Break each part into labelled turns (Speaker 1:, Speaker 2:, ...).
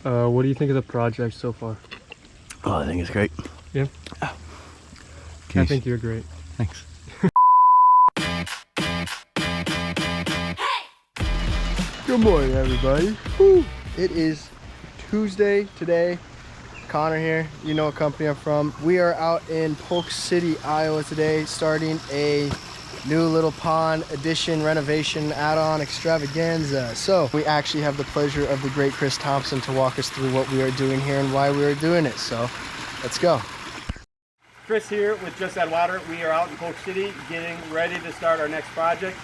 Speaker 1: What do you think of the project so far?
Speaker 2: Oh, I think it's great.
Speaker 1: Yeah?
Speaker 2: Oh.
Speaker 1: I think you're great.
Speaker 2: Thanks.
Speaker 3: Good morning, everybody. Woo. It is Tuesday today. Connor here, you know what company I'm from. We are out in Polk City, Iowa today, starting a new little pond addition, renovation, add-on extravaganza. So we actually have the pleasure of the great Chris Thompson to walk us through what we are doing here and why we are doing it. So let's go.
Speaker 4: Chris here with Just Add Water. We are out in Polk City getting ready to start our next project.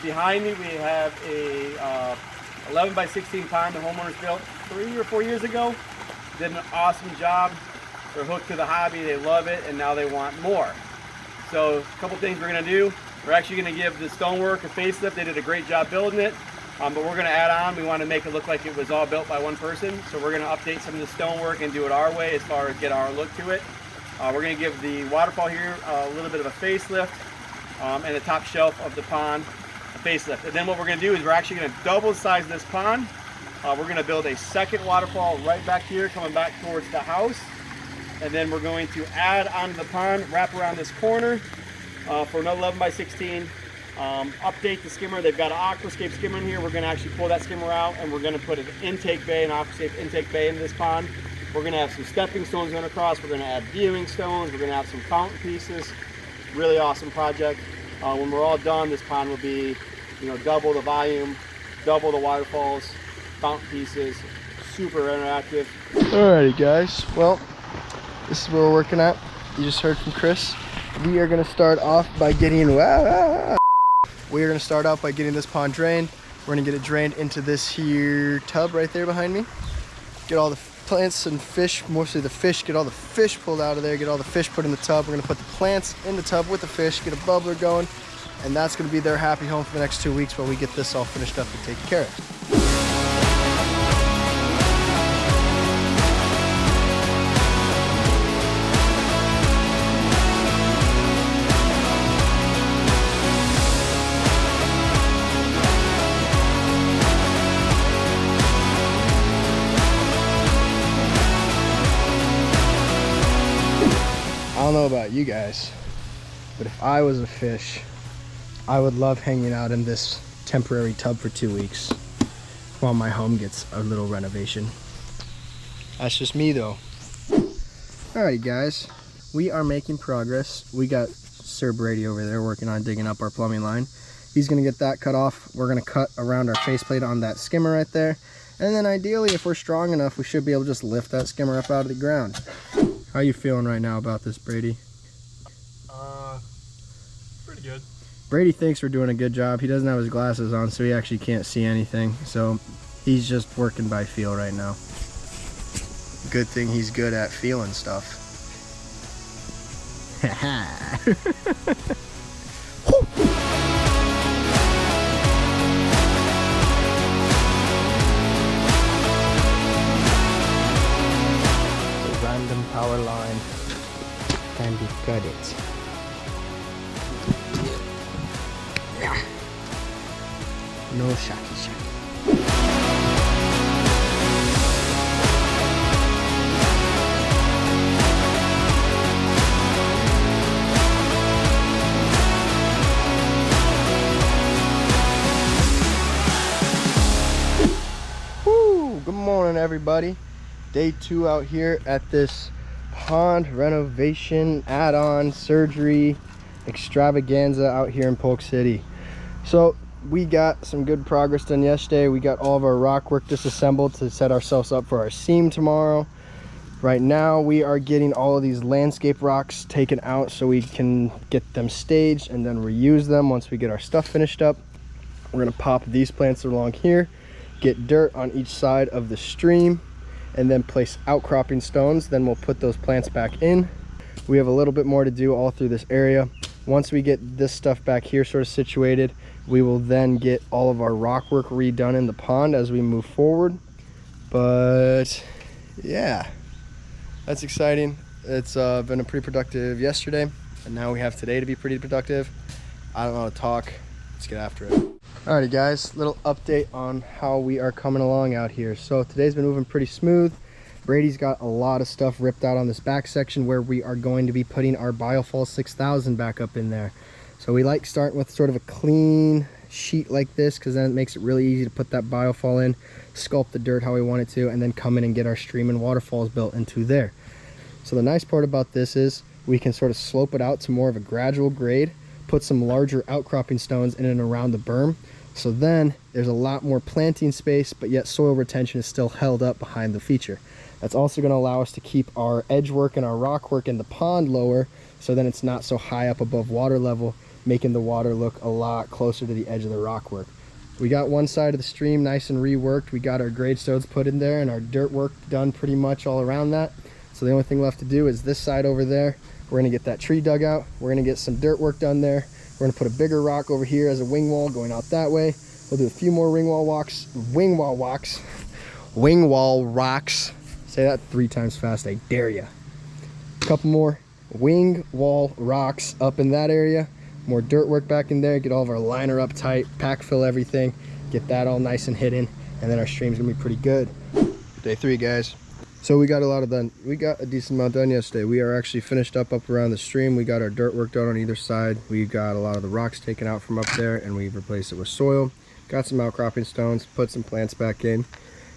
Speaker 4: Behind me we have a 11 by 16 pond the homeowners built 3 or 4 years ago. Did an awesome job. They're hooked to the hobby, they love it, and now they want more. So a couple things we're gonna do. We're actually gonna give the stonework a facelift. They did a great job building it, but we're gonna add on. We wanna make it look like it was all built by one person. So we're gonna update some of the stonework and do it our way as far as get our look to it. We're gonna give the waterfall here a little bit of a facelift, and the top shelf of the pond a facelift. And then what we're gonna do is we're actually gonna double size this pond. We're gonna build a second waterfall right back here, coming back towards the house. And then we're going to add onto the pond, wrap around this corner for another 11 by 16. Update the skimmer. They've got an aquascape skimmer in here. We're gonna actually pull that skimmer out and we're gonna put an intake bay, an aquascape intake bay into this pond. We're gonna have some stepping stones going across. We're gonna add viewing stones. We're gonna have some fountain pieces. Really awesome project. When we're all done, this pond will be, double the volume, double the waterfalls, fountain pieces, super interactive.
Speaker 3: Alrighty guys, well, this is where we're working at. You just heard from Chris. We are gonna start off by getting, we are gonna start out by getting this pond drained. We're gonna get it drained into this here tub right there behind me. Get all the plants and fish, mostly the fish, get all the fish pulled out of there, get all the fish put in the tub. We're gonna put the plants in the tub with the fish, get a bubbler going, and that's gonna be their happy home for the next 2 weeks while we get this all finished up and taken care of. I don't know about you guys, but if I was a fish, I would love hanging out in this temporary tub for 2 weeks while my home gets a little renovation. That's just me though. Alrighty guys, we are making progress. We got Sir Brady over there working on digging up our plumbing line. He's gonna get that cut off. We're gonna cut around our faceplate on that skimmer right there. And then ideally, if we're strong enough, we should be able to just lift that skimmer up out of the ground. How are you feeling right now about this, Brady?
Speaker 1: Pretty good.
Speaker 3: Brady thinks we're doing a good job. He doesn't have his glasses on, so he actually can't see anything. So he's just working by feel right now. Good thing he's good at feeling stuff. Random power line can be cut it. Yeah. No shaky shaky. Woo! Good morning, everybody. Day 2 out here at this pond renovation add-on surgery extravaganza out here in Polk City. So we got some good progress done yesterday. We got all of our rock work disassembled to set ourselves up for our seam tomorrow. Right now we are getting all of these landscape rocks taken out so we can get them staged and then reuse them once we get our stuff finished up. We're gonna pop these plants along here, get dirt on each side of the stream, and then place outcropping stones. Then we'll put those plants back in. We have a little bit more to do all through this area. Once we get this stuff back here sort of situated, we will then get all of our rock work redone in the pond as we move forward. But yeah, that's exciting. It's been a pretty productive yesterday, and now we have today to be pretty productive. I don't know how to talk. Let's get after it. Alrighty guys, little update on how we are coming along out here. So today's been moving pretty smooth. Brady's got a lot of stuff ripped out on this back section where we are going to be putting our Biofall 6000 back up in there. So we like starting with sort of a clean sheet like this because then it makes it really easy to put that Biofall in, sculpt the dirt how we want it to, and then come in and get our stream and waterfalls built into there. So the nice part about this is we can sort of slope it out to more of a gradual grade, put some larger outcropping stones in and around the berm. So then there's a lot more planting space, but yet soil retention is still held up behind the feature. That's also going to allow us to keep our edge work and our rock work in the pond lower, so then it's not so high up above water level, making the water look a lot closer to the edge of the rock work. We got one side of the stream nice and reworked. We got our grade stones put in there and our dirt work done pretty much all around that. So the only thing left to do is this side over there. We're going to get that tree dug out. We're going to get some dirt work done there. We're going to put a bigger rock over here as a wing wall going out that way. We'll do a few more wing wall rocks. Say that 3 times fast, I dare ya. A couple more wing wall rocks up in that area. More dirt work back in there. Get all of our liner up tight, pack fill everything. Get that all nice and hidden. And then our stream's going to be pretty good. Day 3, guys. So we got a lot of done. We got a decent amount done yesterday. We are actually finished up around the stream. We got our dirt work done on either side. We got a lot of the rocks taken out from up there and we've replaced it with soil. Got some outcropping stones, put some plants back in,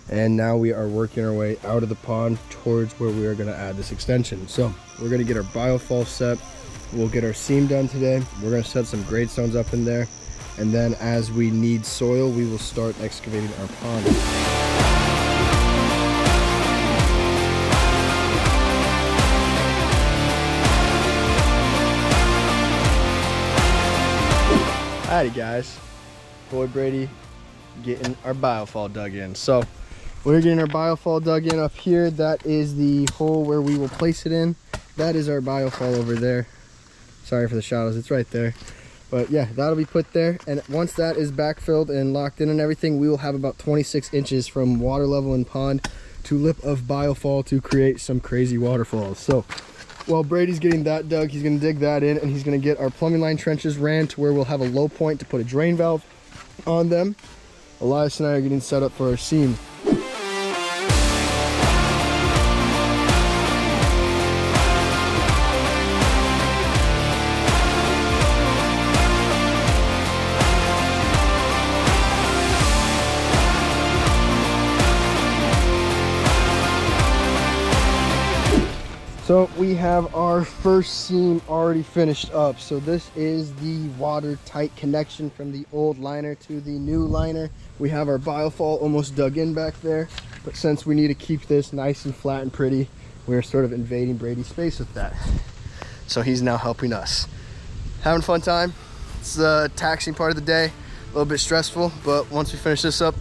Speaker 3: and now we are working our way out of the pond towards where we are going to add this extension. So we're going to get our Biofall set. We'll get our seam done today. We're going to set some grade stones up in there, and then as we need soil, we will start excavating our pond. Alrighty guys, boy Brady getting our Biofall dug in. So we're getting our Biofall dug in up here. That is the hole where we will place it in. That is our Biofall over there. Sorry for the shadows, it's right there. But yeah, that'll be put there. And once that is backfilled and locked in and everything, we will have about 26 inches from water level in pond to lip of Biofall to create some crazy waterfalls. So while Brady's getting that dug, he's going to dig that in, and he's going to get our plumbing line trenches ran to where we'll have a low point to put a drain valve on them. Elias and I are getting set up for our seam. So we have our first seam already finished up. So this is the watertight connection from the old liner to the new liner. We have our Biofall almost dug in back there, but since we need to keep this nice and flat and pretty, we're sort of invading Brady's space with that. So he's now helping us. Having a fun time. It's the taxing part of the day, a little bit stressful, but once we finish this up,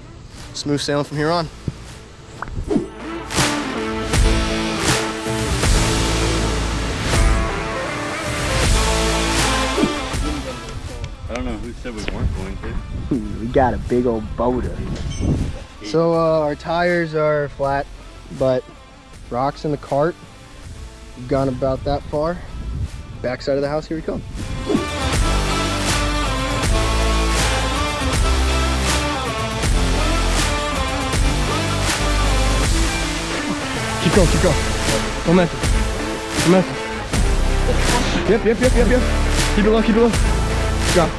Speaker 3: smooth sailing from here on.
Speaker 2: I don't know who said we weren't going to.
Speaker 3: We got a big old boulder. So our tires are flat, but rocks in the cart. We've gone about that far. Backside of the house, here we come. Keep going, keep going. Momentum. Momentum. Yep. Keep it low, keep it low. Drop.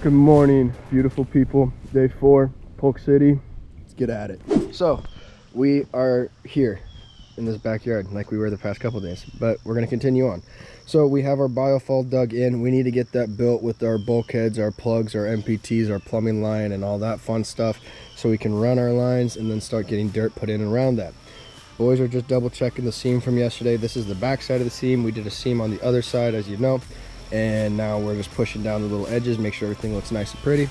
Speaker 3: Good morning, beautiful people. Day 4, Polk City. Let's get at it. So, we are here in this backyard like we were the past couple days, but we're going to continue on. So we have our Biofall dug in. We need to get that built with our bulkheads, our plugs, our MPTs, our plumbing line, and all that fun stuff, so we can run our lines and then start getting dirt put in around that. Boys are just double checking the seam from yesterday. This is the back side of the seam. We did a seam on the other side, as you know, and now we're just pushing down the little edges, make sure everything looks nice and pretty,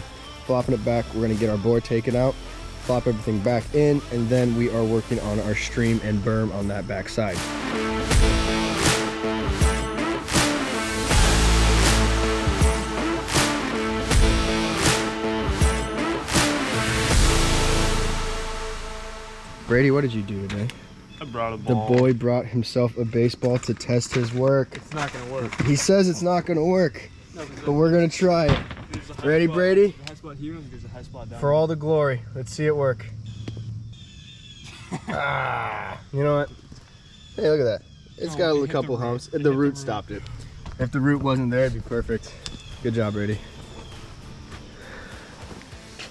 Speaker 3: flopping it back. We're going to get our board taken out, flop everything back in, and then we are working on our stream and berm on that back side. Brady, what did you do today?
Speaker 1: I brought a
Speaker 3: The
Speaker 1: ball.
Speaker 3: boy brought himself a baseball to test his work.
Speaker 1: It's not gonna work.
Speaker 3: He says it's not gonna work,
Speaker 1: No,
Speaker 3: but we're gonna try it.
Speaker 1: there's a high
Speaker 3: Ready,
Speaker 1: spot,
Speaker 3: Brady?
Speaker 1: There's a high spot here and there's a high spot down.
Speaker 3: For all the glory, let's see it work. You know what? Hey, look at that. It's
Speaker 1: No,
Speaker 3: got
Speaker 1: it
Speaker 3: a
Speaker 1: hit
Speaker 3: couple
Speaker 1: the root.
Speaker 3: humps.
Speaker 1: It
Speaker 3: The
Speaker 1: hit the
Speaker 3: root
Speaker 1: root.
Speaker 3: stopped it. If the root wasn't there, it'd be perfect. Good job, Brady.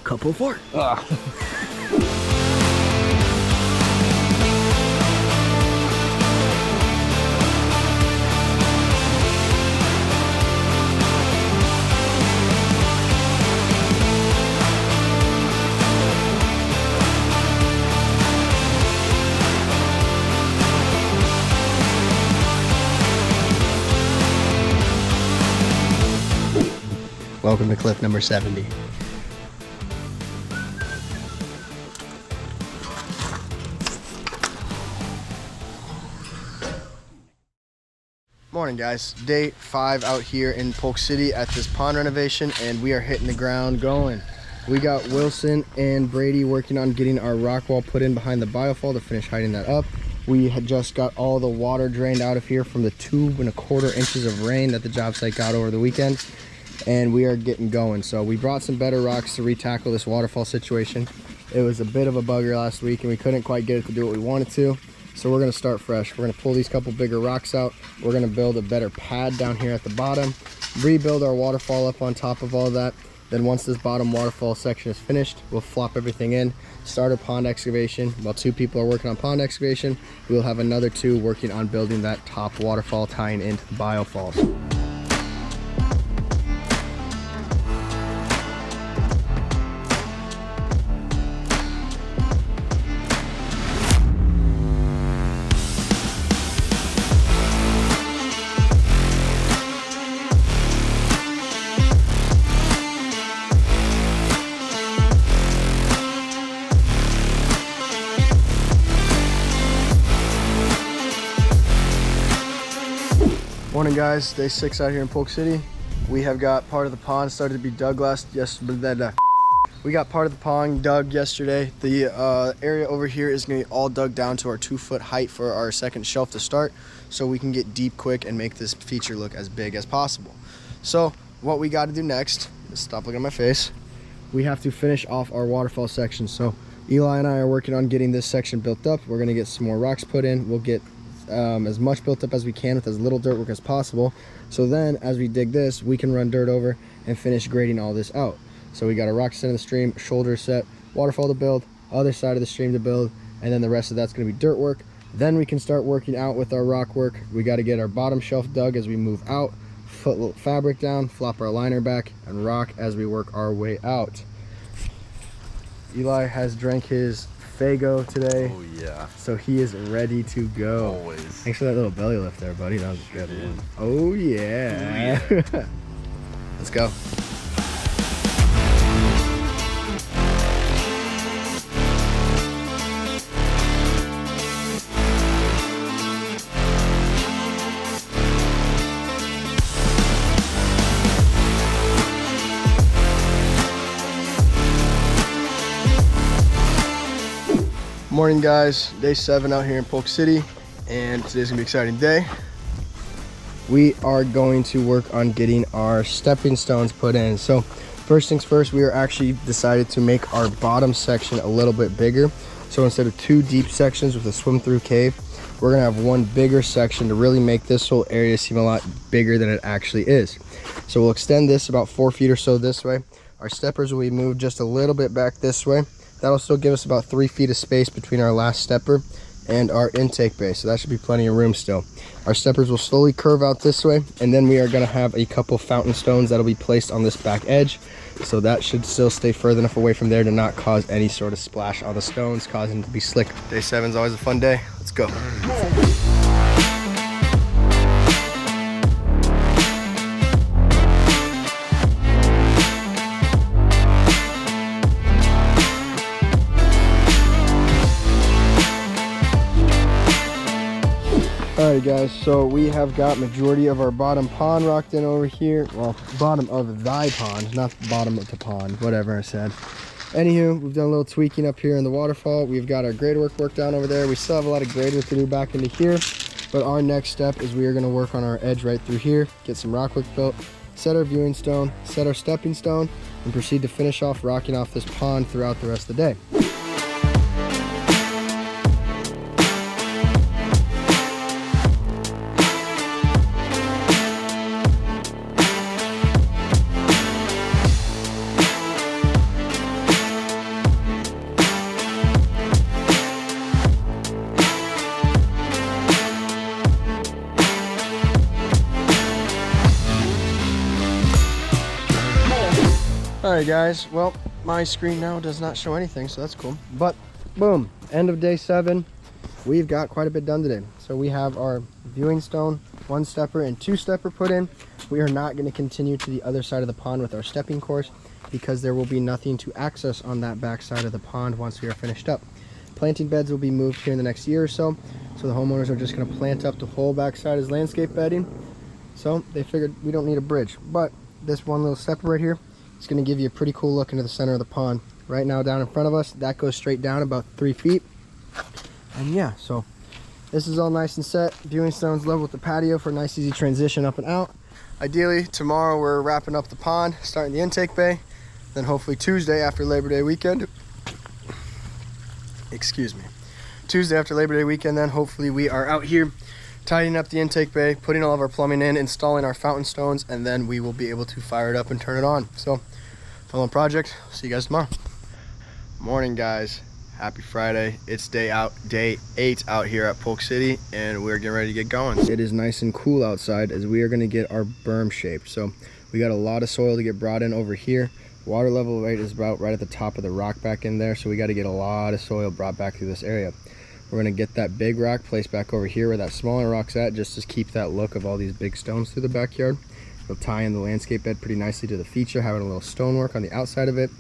Speaker 3: Couple four. Welcome to clip number 70. Morning, guys. Day 5 out here in Polk City at this pond renovation, and we are hitting the ground going. We got Wilson and Brady working on getting our rock wall put in behind the biofall to finish hiding that up. We had just got all the water drained out of here from the 2¼ inches of rain that the job site got over the weekend, and we are getting going. So we brought some better rocks to re-tackle this waterfall situation. It was a bit of a bugger last week and we couldn't quite get it to do what we wanted to. So we're gonna start fresh. We're gonna pull these couple bigger rocks out. We're gonna build a better pad down here at the bottom, rebuild our waterfall up on top of all that. Then once this bottom waterfall section is finished, we'll flop everything in, start a pond excavation. While 2 people are working on pond excavation, we'll have another 2 working on building that top waterfall tying into the biofalls. Morning, guys. Day 6 out here in Polk City. We have got part of the pond started to be dug We got part of the pond dug yesterday. The area over here is gonna be all dug down to our 2-foot height for our second shelf to start, so we can get deep quick and make this feature look as big as possible. So what we got to do next, stop looking at my face, we have to finish off our waterfall section. So Eli and I are working on getting this section built up. We're gonna get some more rocks put in. We'll get as much built up as we can with as little dirt work as possible. So then as we dig this, we can run dirt over and finish grading all this out. So we got a rock set in the stream, shoulder set, waterfall to build, other side of the stream to build, and then the rest of that's gonna be dirt work. Then we can start working out with our rock work. We gotta get our bottom shelf dug as we move out, put a little fabric down, flop our liner back, and rock as we work our way out. Eli has drank his Fago today.
Speaker 2: Oh yeah.
Speaker 3: So he is ready to go.
Speaker 2: Always.
Speaker 3: Thanks for that little belly lift there, buddy. That was a good one. Oh yeah. Let's go. Morning, guys. Day 7 out here in Polk City, and today's gonna be an exciting day. We are going to work on getting our stepping stones put in. So first things first, we are actually decided to make our bottom section a little bit bigger. So instead of 2 deep sections with a swim through cave, we're gonna have 1 bigger section to really make this whole area seem a lot bigger than it actually is. So we'll extend this about 4 feet or so this way. Our steppers will be moved just a little bit back this way. That'll still give us about 3 feet of space between our last stepper and our intake bay, so that should be plenty of room still. Our steppers will slowly curve out this way, and then we are going to have a couple fountain stones that'll be placed on this back edge, so that should still stay further enough away from there to not cause any sort of splash on the stones, causing them to be slick. Day 7 is always a fun day. Let's go. Alright guys, so we have got majority of our bottom pond rocked in over here. Well, bottom of thy pond, not bottom of the pond, whatever I said. Anywho, we've done a little tweaking up here in the waterfall. We've got our grade work down over there. We still have a lot of grade work to do back into here, but our next step is we are going to work on our edge right through here, get some rock work built, set our viewing stone, set our stepping stone, and proceed to finish off rocking off this pond throughout the rest of the day. Alright guys, well, my screen now does not show anything, so that's cool. But boom, end of day 7. We've got quite a bit done today. So we have our viewing stone, 1-stepper and 2-stepper put in. We are not going to continue to the other side of the pond with our stepping course because there will be nothing to access on that back side of the pond once we are finished up. Planting beds will be moved here in the next year or so. So the homeowners are just going to plant up the whole back side as landscape bedding. So they figured we don't need a bridge, but this one little stepper right here, it's going to give you a pretty cool look into the center of the pond. Right now down in front of us, that goes straight down about 3 feet. And yeah, so this is all nice and set. Viewing stone's level with the patio for a nice easy transition up and out. Ideally, tomorrow we're wrapping up the pond, starting the intake bay. Then hopefully Tuesday after Labor Day weekend. Excuse me. Tuesday after Labor Day weekend, then hopefully we are out here tidying up the intake bay, putting all of our plumbing in, installing our fountain stones, and then we will be able to fire it up and turn it on. So, fun little project. See you guys tomorrow. Morning, guys. Happy Friday. It's day 8 out here at Polk City, and we're getting ready to get going. It is nice and cool outside as we are going to get our berm shaped. So, we got a lot of soil to get brought in over here. Water level rate is about right at the top of the rock back in there, so we got to get a lot of soil brought back through this area. We're going to get that big rock placed back over here where that smaller rock's at, just to keep that look of all these big stones through the backyard. It'll tie in the landscape bed pretty nicely to the feature, having a little stonework on the outside of it.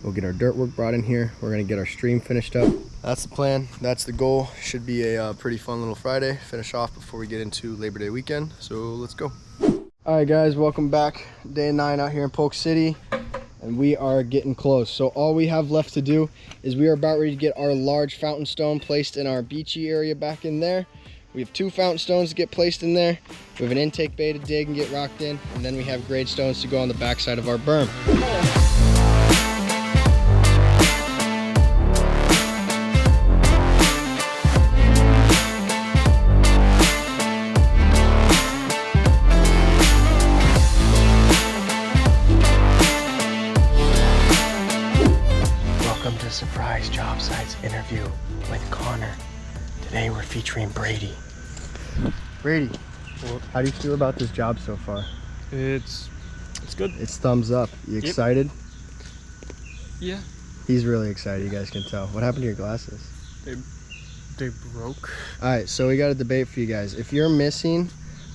Speaker 3: We'll get our dirt work brought in here. We're going to get our stream finished up. That's the plan. That's the goal. Should be a pretty fun little Friday. Finish off before we get into Labor Day weekend. So let's go. All right, guys, welcome back. Day 9 out here in Polk City. And we are getting close. So all we have left to do is we are about ready to get our large fountain stone placed in our beachy area back in there. We have 2 fountain stones to get placed in there. We have an intake bay to dig and get rocked in, and then we have grade stones to go on the back side of our berm. Surprise job sites interview with Connor. Today we're featuring Brady. Brady, how do you feel about this job so far?
Speaker 1: It's good.
Speaker 3: It's thumbs up. You excited?
Speaker 1: Yeah.
Speaker 3: He's really excited, you guys can tell. What happened to your glasses?
Speaker 1: They broke.
Speaker 3: Alright, so we got a debate for you guys. If you're missing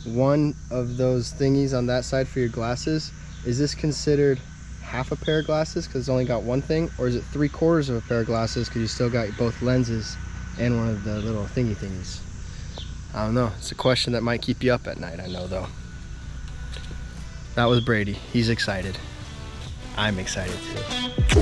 Speaker 3: one of those thingies on that side for your glasses, is this considered half a pair of glasses because it's only got one thing, or is it 3/4 of a pair of glasses because you still got both lenses and one of the little thingies? I don't know. It's a question that might keep you up at night, I know though. That was Brady. He's excited. I'm excited too.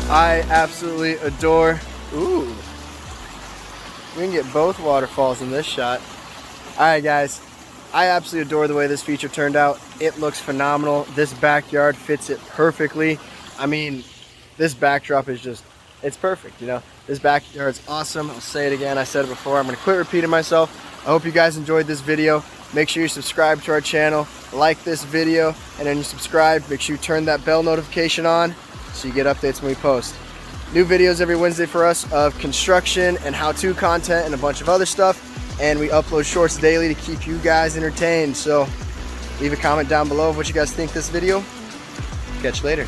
Speaker 3: I absolutely adore, ooh, we can get both waterfalls in this shot. All right, guys, I absolutely adore the way this feature turned out. It looks phenomenal. This backyard fits it perfectly. I mean, this backdrop is just, it's perfect, you know. This backyard's awesome. I'll say it again. I said it before. I'm going to quit repeating myself. I hope you guys enjoyed this video. Make sure you subscribe to our channel, like this video, and then you subscribe. Make sure you turn that bell notification on so you get updates when we post. New videos every Wednesday for us of construction and how-to content and a bunch of other stuff. And we upload shorts daily to keep you guys entertained. So leave a comment down below of what you guys think of this video. Catch you later.